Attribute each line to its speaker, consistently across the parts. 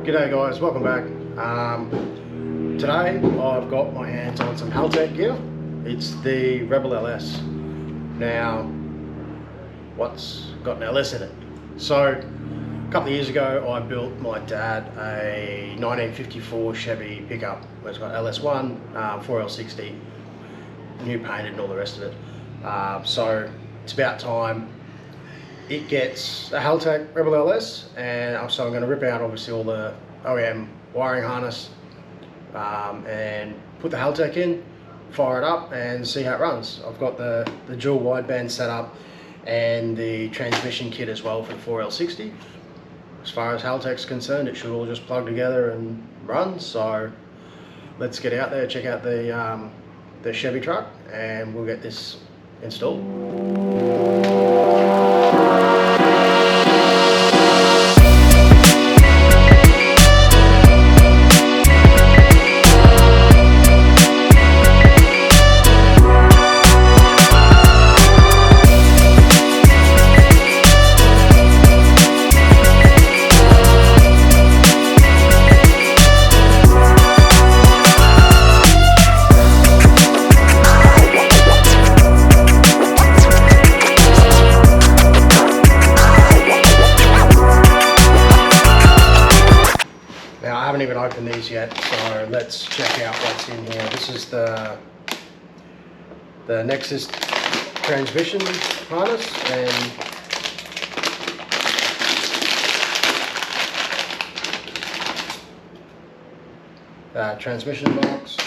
Speaker 1: G'day guys, welcome back. Today I've got my hands on some Haltech gear. It's the Rebel LS. Now, what's got an LS in it? So, a couple of years ago I built my dad a 1954 Chevy Pick Up. It's got LS1, 4L60, new painted and all the rest of it. So, it's about time it gets a Haltech Rebel LS, and so I'm going to rip out obviously all the OEM wiring harness and put the Haltech in, fire it up and see how it runs. I've got the dual wideband set up and the transmission kit as well for the 4L60. As far as Haltech's concerned, it should all just plug together and run. So let's get out there, check out the Chevy truck, and we'll get this installed. Now, I haven't even opened these yet, so let's check out what's in here. This is the Nexus transmission harness and transmission box,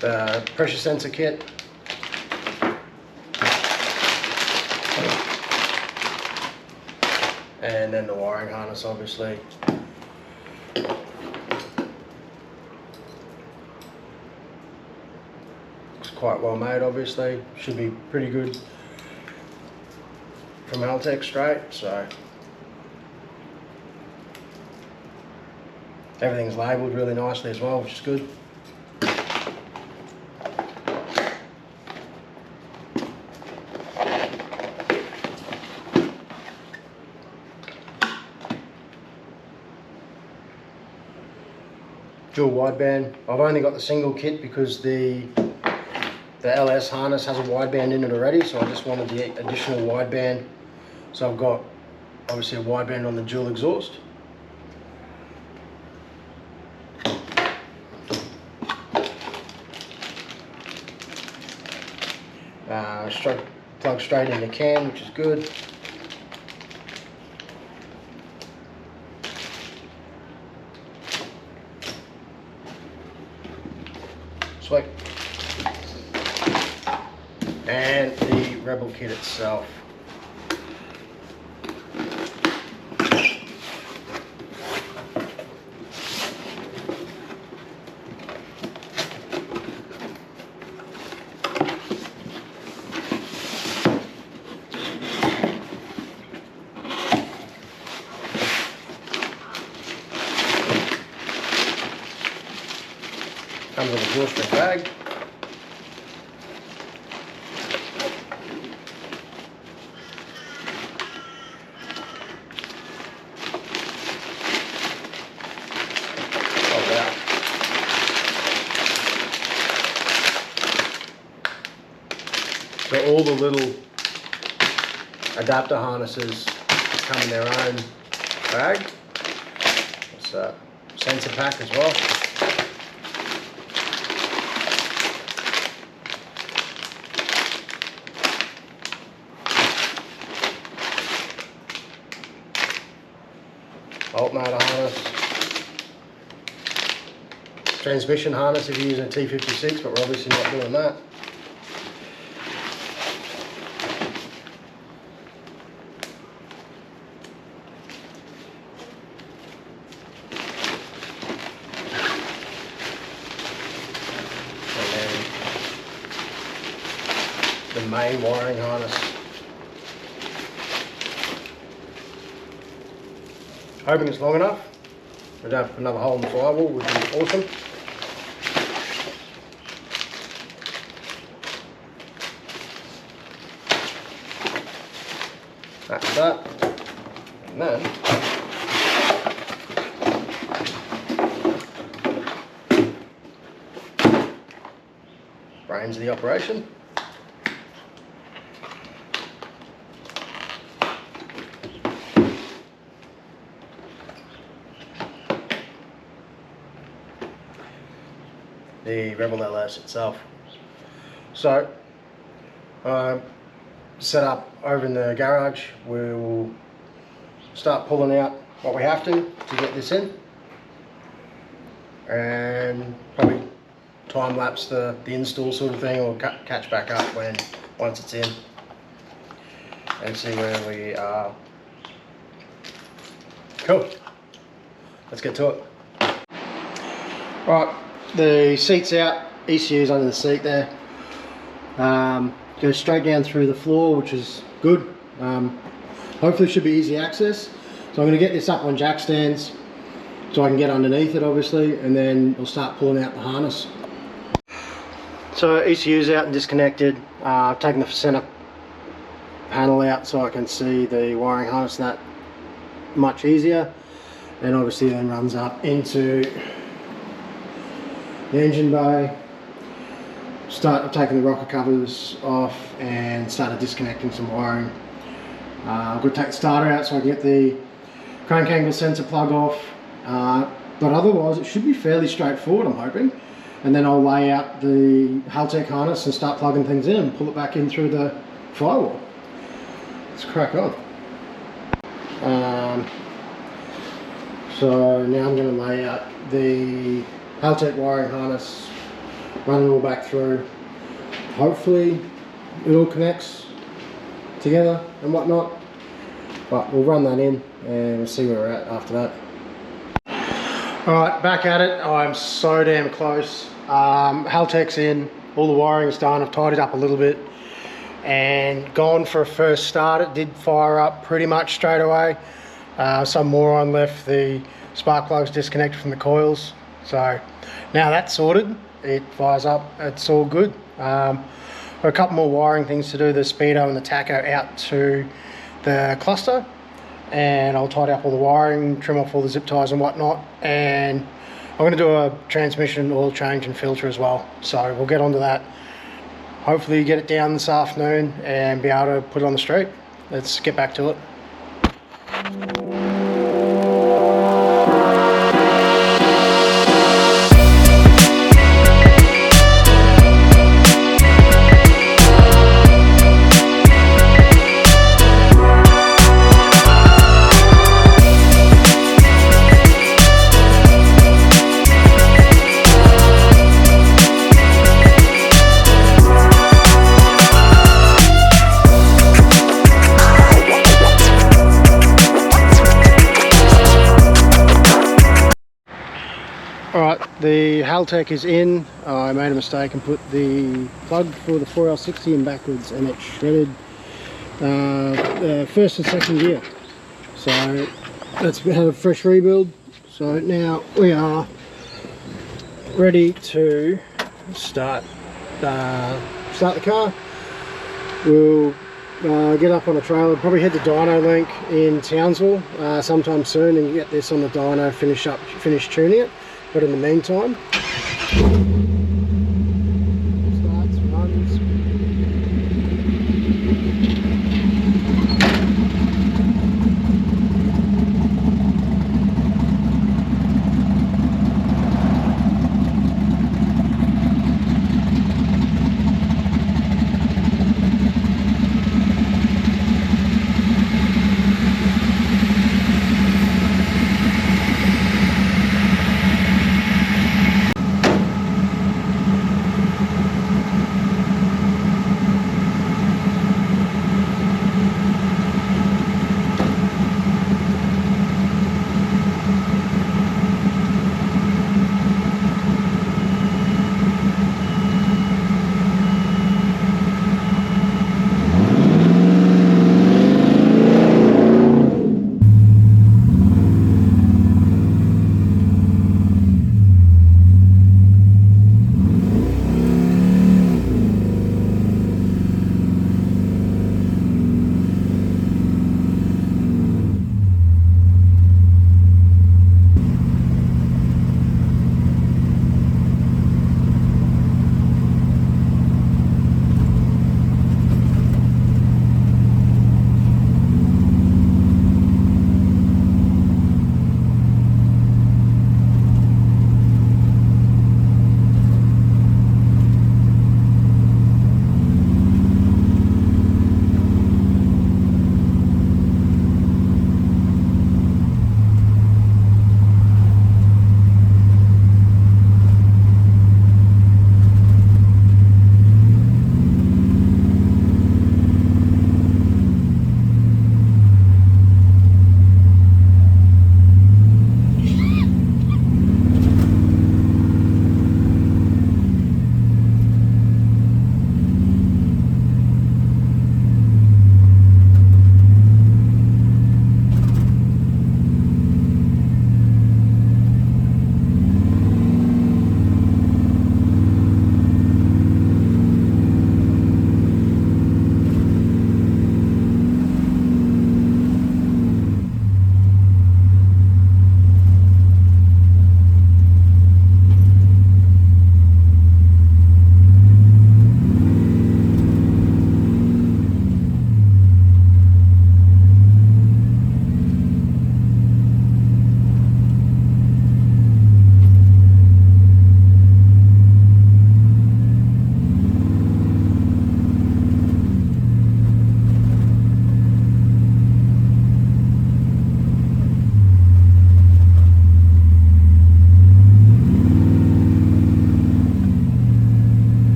Speaker 1: the pressure sensor kit, and then the wiring harness, obviously. It's quite well made, obviously. Should be pretty good from Haltech straight, so. Everything's labelled really nicely as well, which is good. Dual wideband. I've only got the single kit because the LS harness has a wideband in it already, so I just wanted the additional wideband. So I've got obviously a wideband on the dual exhaust. Plug straight in the can, which is good. Sweet. And the Rebel kit itself. Comes with a drawstring bag. So all the little adapter harnesses come in their own bag. It's a sensor pack as well. Alternator harness, transmission harness if you're using a T56, but we're obviously not doing that. And then the main wiring harness. Hoping it's long enough. We don't have another hole in the firewall, which is awesome. That's that. And then brains of the operation. The Rebel LS itself. So, set up over in the garage. We'll start pulling out what we have to get this in, and probably time lapse the install sort of thing, or catch back up once it's in and see where we are. Cool. Let's get to it. Right. The seat's out, ECU's under the seat there. Goes straight down through the floor, which is good. Hopefully should be easy access. So I'm going to get this up on jack stands so I can get underneath it, obviously, and then we'll start pulling out the harness. So ECU's out and disconnected. I've taken the center panel out so I can see the wiring harness that much easier, and obviously then runs up into the engine bay. I've taken the rocker covers off and started disconnecting some wiring. I've got to take the starter out so I can get the crank angle sensor plug off, but otherwise it should be fairly straightforward, I'm hoping. And then I'll lay out the Haltech harness and start plugging things in and pull it back in through the firewall. Let's crack on. So now I'm going to lay out the Haltech wiring harness, run it all back through. Hopefully it all connects together and whatnot, but we'll run that in and we'll see where we're at after that. Alright, back at it. I'm so damn close. Haltech's in, all the wiring's done. I've tied it up a little bit and gone for a first start. It did fire up pretty much straight away. Some moron left the spark plugs disconnected from the coils. So now that's sorted, it fires up, it's all good. Got a couple more wiring things to do, the speedo and the tacho out to the cluster, and I'll tidy up all the wiring, trim off all the zip ties and whatnot, and I'm going to do a transmission oil change and filter as well. So we'll get onto that, hopefully get it down this afternoon and be able to put it on the street. Let's get back to it. Alright, the Haltech is in. I made a mistake and put the plug for the 4L60 in backwards, and it shredded first and second gear. So let's have a fresh rebuild. So now we are ready to start the car. We'll get up on a trailer, probably head to Dyno Link in Townsville sometime soon and get this on the dyno, finish tuning it. But in the meantime,